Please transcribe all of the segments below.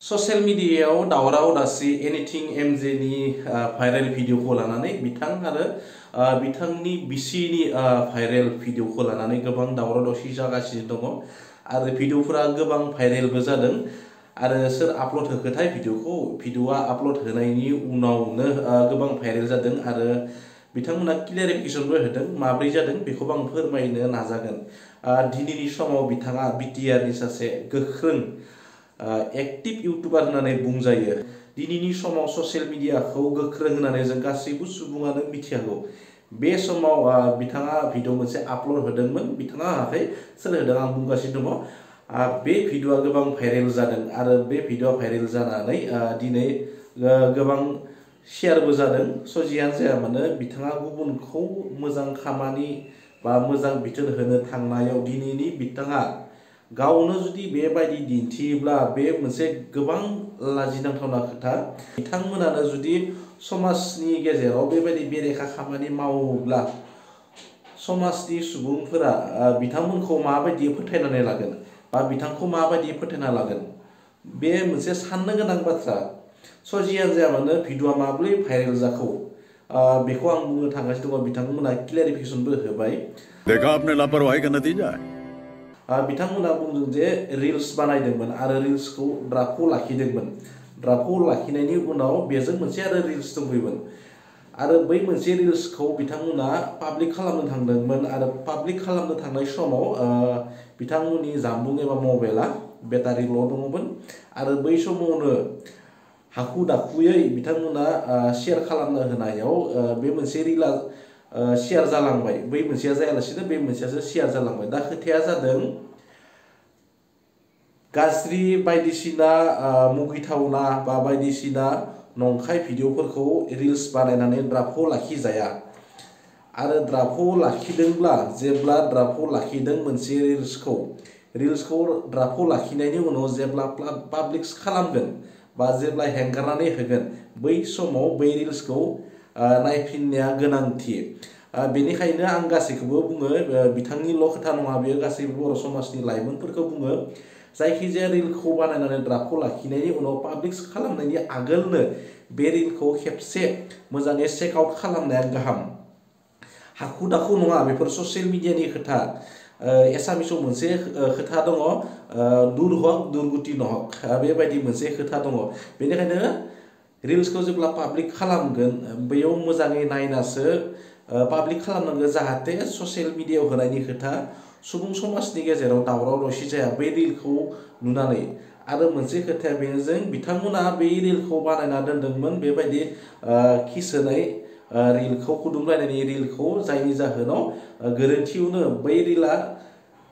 Social मिडियायाव दावराव दासि एनिथिं एमजे नि भाइरेल भिडिअखौ लानानै बिथां आरो बिथांनि बिसिनि भाइरेल भिडिअखौ लानानै गोबां दावराव दावसि जागासिनो दङ आरो भिडिअफोरा गोबां भाइरेलबो जादों आरो सोर आपल'ड होखोथाय भिडिअआ आपल'ड होनायनि उनावनो गोबां भाइरेल जादों आरो बिथांमोना क्लियारिफिकेशनबो होदों माब्रै जादों बेखौबो आं फोरमायनो नाजागोन। दिनैनि समाव बिथाङा बिटिआरनि सासे गोख्रों एक्टिव इउटुबार होननानै बुंजायो। दिनैनि समाव ससियेल मिडियाखौ गोख्रों होननानै जों गासैबो सुबुङानो मिथियागौ। बे समाव बिथाङा भिडिअ मोनसे आपल'ड होदोंमोन, बिथाङा होआखै, सोर होदों आं बुंगासिनो दङ। बे भिडिअआ गोबां भाइरेल जादों आरो बे भिडिअआ भाइरेल जानानै दिनै गोबां शेयारबो जादों। जियानो जाया मानो बिथाङा गुबुनखौ मोजां खामानि बा मोजां बिथोन होनो थांनायाव दिनैनि बिथाङा गावनो जुदि बेबायदि दिन्थियोब्ला बे मोनसे गोबां लाजिनांथावना खोथा। बिथांमोनानो जुदि समाजनि गेजेराव बेबायदि बेरेखा खामानि मावोब्ला समाजनि सुबुंफोरा बिथांमोनखौ माबायदि फोथायनानै लागोन बा बिथांखौ माबायदि फोथायना लागोन, बे मोनसे साननो गोनां बाथ्रा। जियानो जाया मानो भिडिअआ माब्रै भाइरेल जाखो बेखौ आं बुंनो थांगासिनो दङ। बिथांमोना क्लियारिफिकेशनबो होबाय। देखा आपने लापरवाही का नतीजा है। बिथांमोना बुंदों जे रिल्स बानायदोंमोन आरो रिल्सखौ ड्राफ्टखौ लाखिदोंमोन। ड्राफ्टखौ लाखिनायनि उनाव बेजों मोनसे आरो रिल्स दंफैयोमोन आरो बै मोनसे रिल्सखौ बिथांमोना पाब्लिक खालामनो थांदोंमोन आरो पाब्लिक खालामनो थांनाय समाव बिथांमोननि जानबुं एबा मबाइला बेटारिल' दङमोन आरो बै समावनो हाखु दाखुयै बिथांमोना शेयार खालामनो होनायाव बे मोनसे रिला शेयार जालांबाय। बै मोनसेया जायालासिनो बे मोनसेयासो शेयार जालांबाय। दा खोथाया जादों गाज्रि बायदिसिना मुगैथावना बा बायदिसिना नंखाय भिडिअफोरखौ रिल्स बानायनानै ड्राफ्टखौ लाखिजाया आरो ड्राफ्टखौ लाखिदोंब्ला जेब्ला ड्राफ्टखौ लाखिदों मोनसे रिल्सखौ ड्राफ्टखौ लाखिनायनि उनाव जेब्ला पाब्लिक खालामगोन बा जेब्ला हेंगारनानै होगोन बै समाव बै रिल्सखौ नायफिननाया गोनांथि। बेनिखायनो आं गासैखौबो बुङो, बिथांनिल' खोथा नङा, बेयो गासैबो बर' समाजनि लाइमोनफोरखौ बुङो, जायखिजाया रिलखौ बानायनानै ड्राफ्टखौ लाखिनायनि उनाव पाब्लिक खालामनायनि आगोलनो बे रिलखौ खेबसे मोजाङै चेकआउट खालामनाया गाहाम। हाखु दाखु नङा, बेफोर ससियेल मिडियानि खोथा। एसामिसाव मोनसे खोथा दङ, दुर हक दुर्गति নহক, बेबायदि मोनसे खोथा दङ। बेनिखायनो रिल्सखौ जेब्ला पाब्लिक खालामगोन बेयाव मोजाङै नायनासो पाब्लिक खालामनांगौ, जाहाथे ससियेल मिडियायाव होनायनि खोथा सुबुं समाजनि गेजेराव दावराव दावसि जाया बै रिलखौ नुनानै। आरो मोनसे खोथाया बेनो, जों बिथांमोना बै रिलखौ बानायना दोनदोंमोन, बेबायदि खिसोनाय रिलखौ, खुदुमलायनायनि रिलखौ, जायनि जाहोनाव गोरोन्थियावनो बै रिला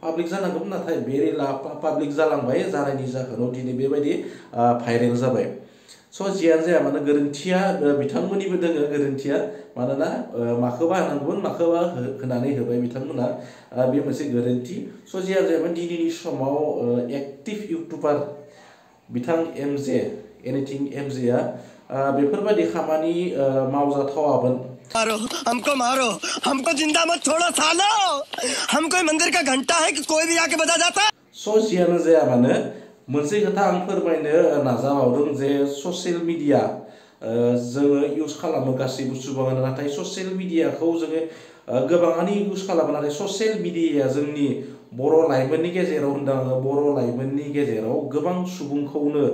पाब्लिक जानांगौमोन, नाथाय बे रिला पाब्लिक जालांबाय, जानायनि जाहोनाव दिनै बेबायदि भाइरेल जाबाय। जियानो जाया मानो गोरोन्थिया बिथांमोननिबो दोङो गोरोन्थिया, मानोना माखौबा होनांगौमोन माखौबा होनानै होबाय बिथांमोना, बे मोनसे गोरोन्थि। जियानो जाया मानो दिनैनि समाव एक्टिभ इउटुबार बिथां एमजे एनिथिं एमजेआ बेफोरबायदि खामानि मावजाथावामोन। हमको जिंदा मत छोड़ो सालो, हम कोई मंदिर का घंटा है कि कोई भी आके बजा जाता। जियानो जाया मानो मोनसे खोथा आं फोरमायनो नाजाबावदों जे ससियेल मिडिया जोङो इउज खालामो गासैबो सुबुङानो, नाथाय ससियेल मिडियाखौ जोङो गोबाङानो इउज खालामो, नाथाय ससियेल मिडियाया जोंनि बर' लाइमोननि गेजेराव होनदों, बर' लाइमोननि गेजेराव गोबां सुबुंखौनो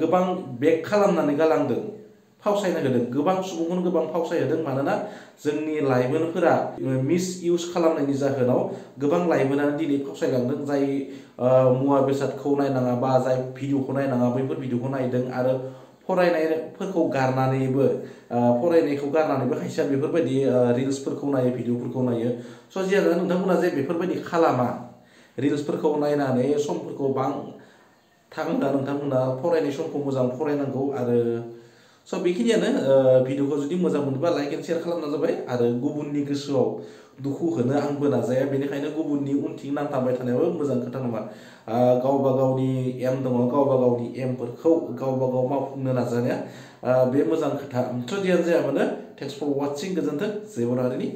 गोबां बेक खालामनानै गालांदों, फावसायना होदों, गोबां सुबुंखौनो गोबां फावसाय होदों। मानोना जोंनि लाइमोनफोरा मिस इउज खालामनायनि जाहोनाव गोबां लाइमोनानो दिनै फावसायलांदों, जाय मुवा बेसादखौ नायनाङा बा जाय भिडिअखौ नायनाङा बैफोर भिडिअखौ नायदों आरो फरायनायफोरखौ गारनानैबो खायसेया बेफोरबायदि रिल्सफोरखौ नायो, भिडिअफोरखौ नायो। जियानो नोंथांमोना जे बेफोरबायदि खालामा, रिल्सफोरखौ नायनानै समफोरखौ थांहोना नोंथांमोना फरायनाय समखौ मोजां फरायनांगौ। आरो बेखिनियानो। भिडिअखौ जुदि मोजां मोनोबा लाइक एन्ड शेयार खालामना जाबाय आरो गुबुननि गोसोआव दुखु होनो आंबो नाजाया, बेनिखायनो गुबुननि उनथिं नांथाबबाय थानायाबो मोजां खोथा नङा। गावबा गावनि एम दङ, गावबा गावनि एमफोरखौ गावबा गाव मावफुंनो नाजानाया बे मोजां खोथा। जियानो जाया मानो थेंक्स फर वाचिं, गोजोन्थों, जय बर' हारिनि।